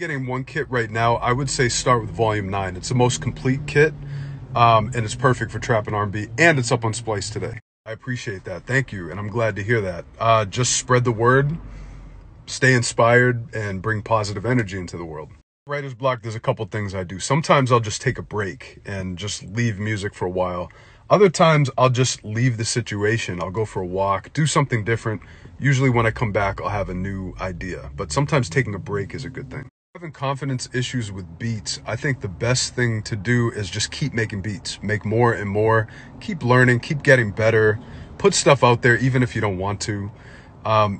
Getting one kit right now, I would say start with volume 9. It's the most complete kit, and it's perfect for trap and R&B, and it's up on Splice today. I appreciate that. Thank you, and I'm glad to hear that. Just spread the word, stay inspired, and bring positive energy into the world. Writer's block, there's a couple things I do. Sometimes I'll just take a break and just leave music for a while. Other times I'll just leave the situation. I'll go for a walk, do something different. Usually when I come back, I'll have a new idea, but sometimes taking a break is a good thing. Having confidence issues with beats, I think the best thing to do is just keep making beats, make more and more, keep learning, keep getting better, put stuff out there even if you don't want to.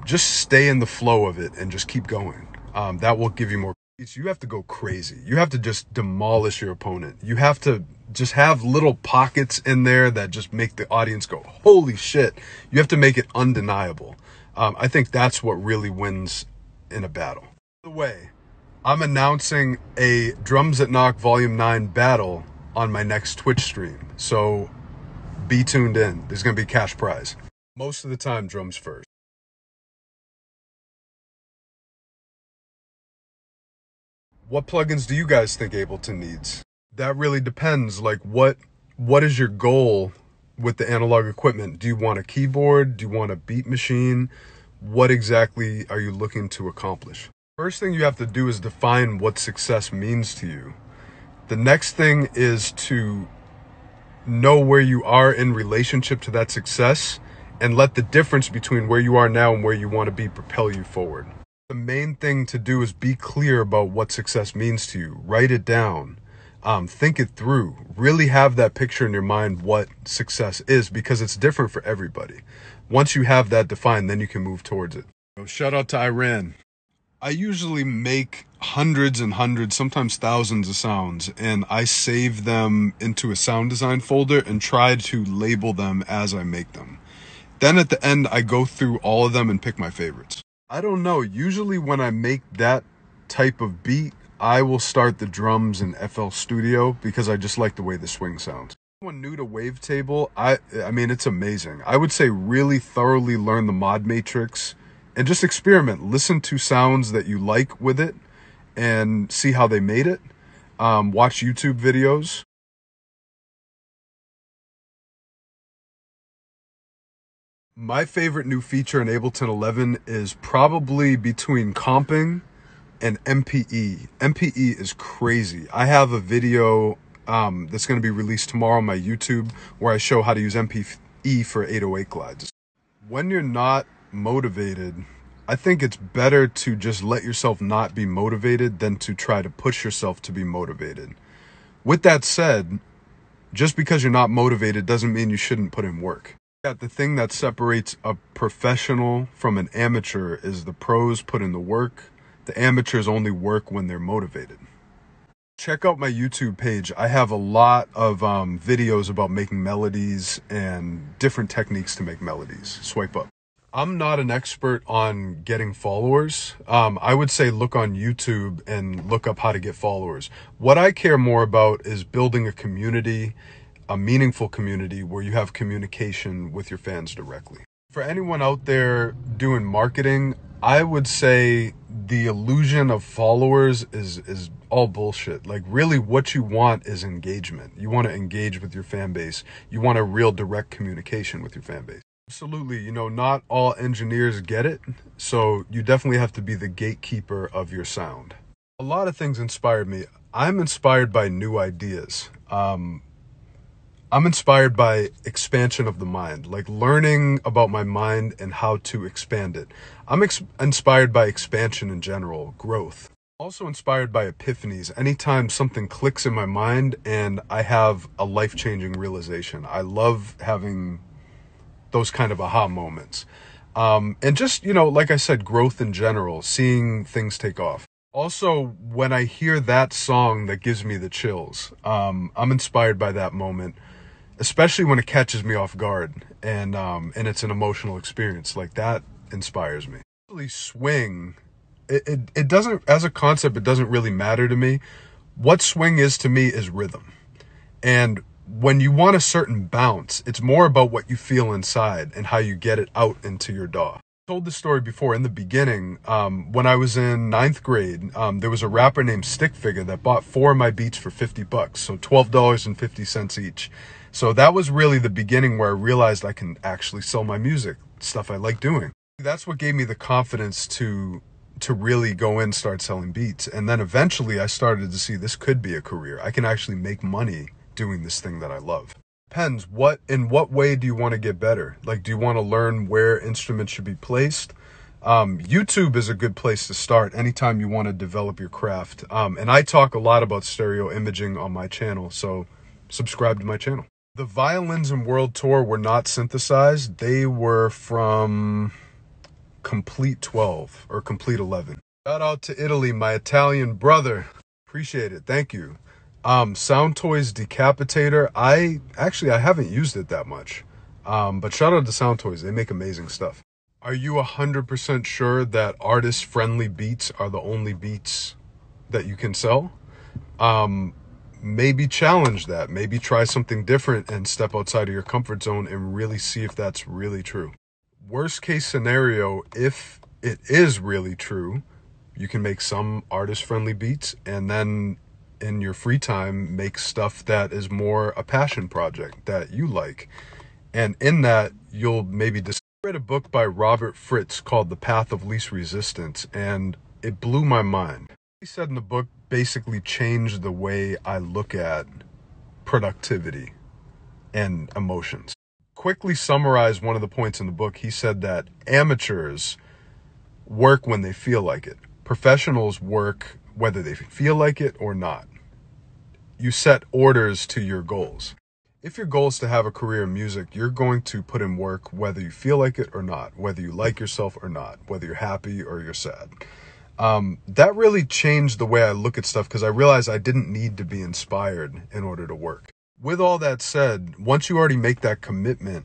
Just stay in the flow of it and just keep going. That will give you more beats. You have to go crazy. You have to just demolish your opponent. You have to just have little pockets in there that just make the audience go, holy shit. You have to make it undeniable. I think that's what really wins in a battle. By the way, I'm announcing a Drums That Knock Volume 9 battle on my next Twitch stream. So be tuned in. There's going to be cash prize. Most of the time, drums first. What plugins do you guys think Ableton needs? That really depends. Like what is your goal with the analog equipment? Do you want a keyboard? Do you want a beat machine? What exactly are you looking to accomplish? First thing you have to do is define what success means to you. The next thing is to know where you are in relationship to that success and let the difference between where you are now and where you want to be propel you forward. The main thing to do is be clear about what success means to you. Write it down. Think it through. Really have that picture in your mind what success is, because it's different for everybody. Once you have that defined, then you can move towards it. Shout out to Iran. I usually make hundreds and hundreds, sometimes thousands of sounds, and I save them into a sound design folder and try to label them as I make them. Then at the end, I go through all of them and pick my favorites. I don't know. Usually when I make that type of beat, I will start the drums in FL Studio because I just like the way the swing sounds. Anyone new to Wavetable, I mean, it's amazing. I would say really thoroughly learn the mod matrix and just experiment. Listen to sounds that you like with it and see how they made it. Watch YouTube videos. My favorite new feature in Ableton 11 is probably between comping and MPE. MPE is crazy. I have a video that's going to be released tomorrow on my YouTube where I show how to use MPE for 808 glides. When you're not motivated, I think it's better to just let yourself not be motivated than to try to push yourself to be motivated. With that said, just because you're not motivated doesn't mean you shouldn't put in work. The thing that separates a professional from an amateur is the pros put in the work. The amateurs only work when they're motivated. Check out my YouTube page. I have a lot of videos about making melodies and different techniques to make melodies. Swipe up. I'm not an expert on getting followers. I would say look on YouTube and look up how to get followers. What I care more about is building a community, a meaningful community where you have communication with your fans directly. For anyone out there doing marketing, I would say the illusion of followers is all bullshit. Like really what you want is engagement. You want to engage with your fan base. You want a real direct communication with your fan base. Absolutely. You know, not all engineers get it. So you definitely have to be the gatekeeper of your sound. A lot of things inspired me. I'm inspired by new ideas. I'm inspired by expansion of the mind, like learning about my mind and how to expand it. I'm inspired by expansion in general, growth. Also inspired by epiphanies. Anytime something clicks in my mind and I have a life-changing realization. I love having those kind of aha moments. And just, you know, like I said, growth in general, seeing things take off. Also, when I hear that song that gives me the chills, I'm inspired by that moment. Especially when it catches me off guard and it's an emotional experience. Like that inspires me. Really swing, it doesn't, as a concept, it doesn't really matter to me. What swing is to me is rhythm. And when you want a certain bounce, it's more about what you feel inside and how you get it out into your DAW. Told this story before. In the beginning, when I was in 9th grade, there was a rapper named Stickfigure that bought 4 of my beats for $50, so $12.50 each. So that was really the beginning where I realized I can actually sell my music, stuff I like doing. That's what gave me the confidence to really go in and start selling beats. And then eventually I started to see this could be a career. I can actually make money doing this thing that I love. Depends, in what way do you want to get better? Like, do you want to learn where instruments should be placed? YouTube is a good place to start anytime you want to develop your craft. And I talk a lot about stereo imaging on my channel, so subscribe to my channel. The violins in World Tour were not synthesized. They were from Complete 12 or Complete 11. Shout out to Italy, my Italian brother. Appreciate it. Thank you. Sound Toys Decapitator. I haven't used it that much. But shout out to Sound Toys. They make amazing stuff. Are you 100% sure that artist-friendly beats are the only beats that you can sell? Maybe challenge that. Maybe try something different and step outside of your comfort zone and really see if that's really true. Worst case scenario, if it is really true, you can make some artist-friendly beats and then in your free time make stuff that is more a passion project that you like. And in that, you'll maybe I read a book by Robert Fritz called The Path of Least Resistance, and it blew my mind. He said in the book basically changed the way I look at productivity and emotions. Quickly summarize one of the points in the book. He said that amateurs work when they feel like it. Professionals work whether they feel like it or not. You set orders to your goals. If your goal is to have a career in music, you're going to put in work whether you feel like it or not, whether you like yourself or not, whether you're happy or you're sad. That really changed the way I look at stuff because I realized I didn't need to be inspired in order to work. With all that said, once you already make that commitment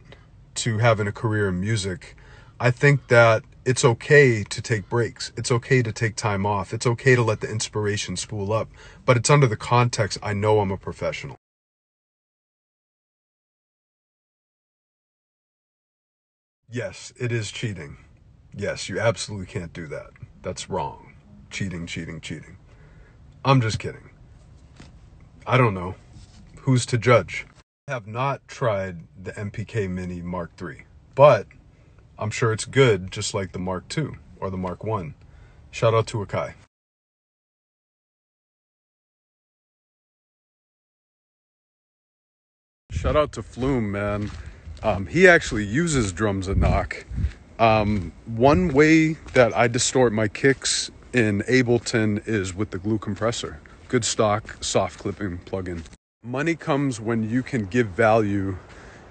to having a career in music, I think that it's okay to take breaks. It's okay to take time off. It's okay to let the inspiration spool up, but it's under the context, I know I'm a professional. Yes, it is cheating. Yes, you absolutely can't do that. That's wrong. Cheating, cheating, cheating. I'm just kidding. I don't know. Who's to judge? I have not tried the MPK Mini Mark III, but I'm sure it's good, just like the Mark II or the Mark I. Shout out to Akai. Shout out to Flume, man. He actually uses drums at knock. One way that I distort my kicks in Ableton is with the glue compressor. Good stock, soft clipping plugin. Money comes when you can give value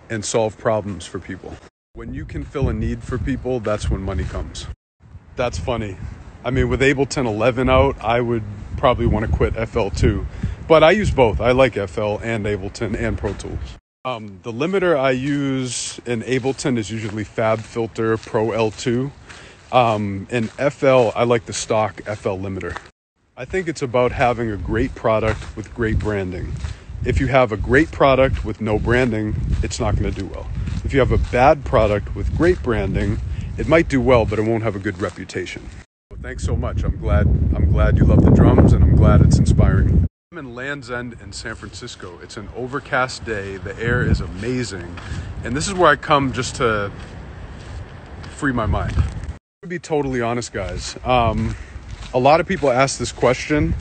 and solve problems for people. When you can fill a need for people, that's when money comes. That's funny. I mean, with Ableton 11 out, I would probably want to quit FL too. But I use both. I like FL and Ableton and Pro Tools. The limiter I use in Ableton is usually Fab Filter Pro L2. In FL, I like the stock FL limiter. I think it's about having a great product with great branding. If you have a great product with no branding, it's not going to do well. If you have a bad product with great branding, it might do well, but it won't have a good reputation. Well, thanks so much. I'm glad you love the drums, and I'm glad it's inspiring. I'm in Land's End in San Francisco. It's an overcast day. The air is amazing. And this is where I come just to free my mind. To be totally honest, guys, a lot of people ask this question.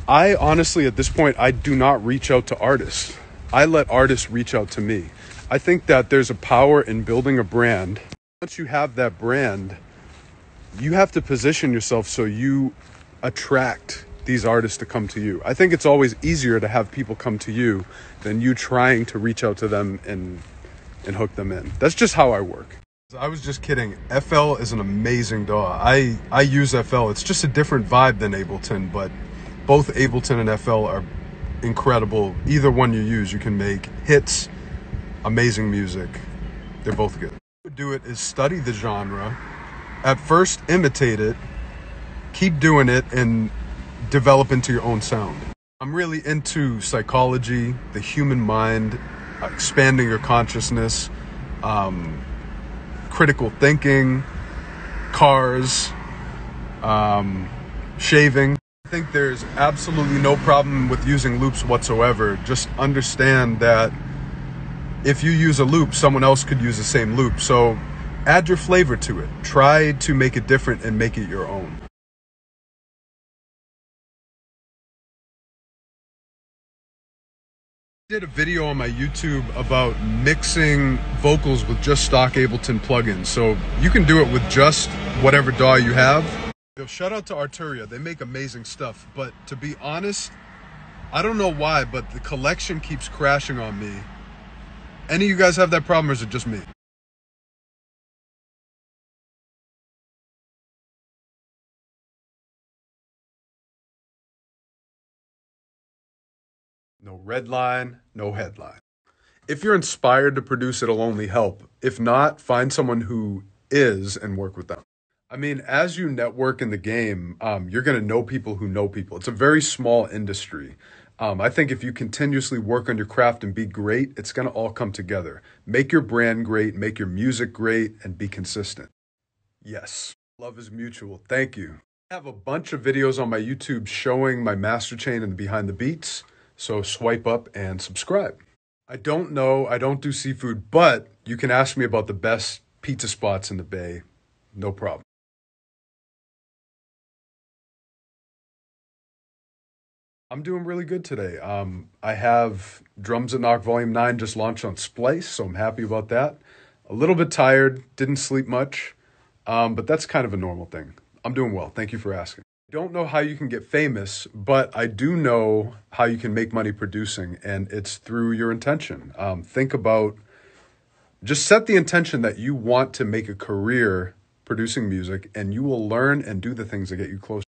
I honestly, at this point, I do not reach out to artists. I let artists reach out to me. I think that there's a power in building a brand. Once you have that brand, you have to position yourself so you attract these artists to come to you. I think it's always easier to have people come to you than you trying to reach out to them and hook them in. That's just how I work. I was just kidding. FL is an amazing DAW. I use FL. It's just a different vibe than Ableton, but both Ableton and FL are incredible. Either one you use, you can make hits, amazing music. They're both good. What I would do it is study the genre. At first, imitate it. Keep doing it and develop into your own sound. I'm really into psychology, the human mind, expanding your consciousness, critical thinking, cars, shaving. I think there's absolutely no problem with using loops whatsoever. Just understand that if you use a loop, someone else could use the same loop. So add your flavor to it. Try to make it different and make it your own. I did a video on my YouTube about mixing vocals with just stock Ableton plugins. So you can do it with just whatever DAW you have. Yo, shout out to Arturia. They make amazing stuff. But to be honest, I don't know why, but the collection keeps crashing on me. Any of you guys have that problem, or is it just me? No red line, no headline. If you're inspired to produce, it'll only help. If not, find someone who is and work with them. I mean, as you network in the game, you're going to know people who know people. It's a very small industry. I think if you continuously work on your craft and be great, it's going to all come together. Make your brand great, make your music great, and be consistent. Yes, love is mutual. Thank you. I have a bunch of videos on my YouTube showing my master chain and behind the beats. So swipe up and subscribe. I don't know, I don't do seafood, but you can ask me about the best pizza spots in the Bay. No problem. I'm doing really good today. I have Drums That Knock Volume 9 just launched on Splice, so I'm happy about that. A little bit tired, didn't sleep much, but that's kind of a normal thing. I'm doing well, thank you for asking. Don't know how you can get famous, but I do know how you can make money producing, and it's through your intention. Think about, just set the intention that you want to make a career producing music, and you will learn and do the things that get you closer.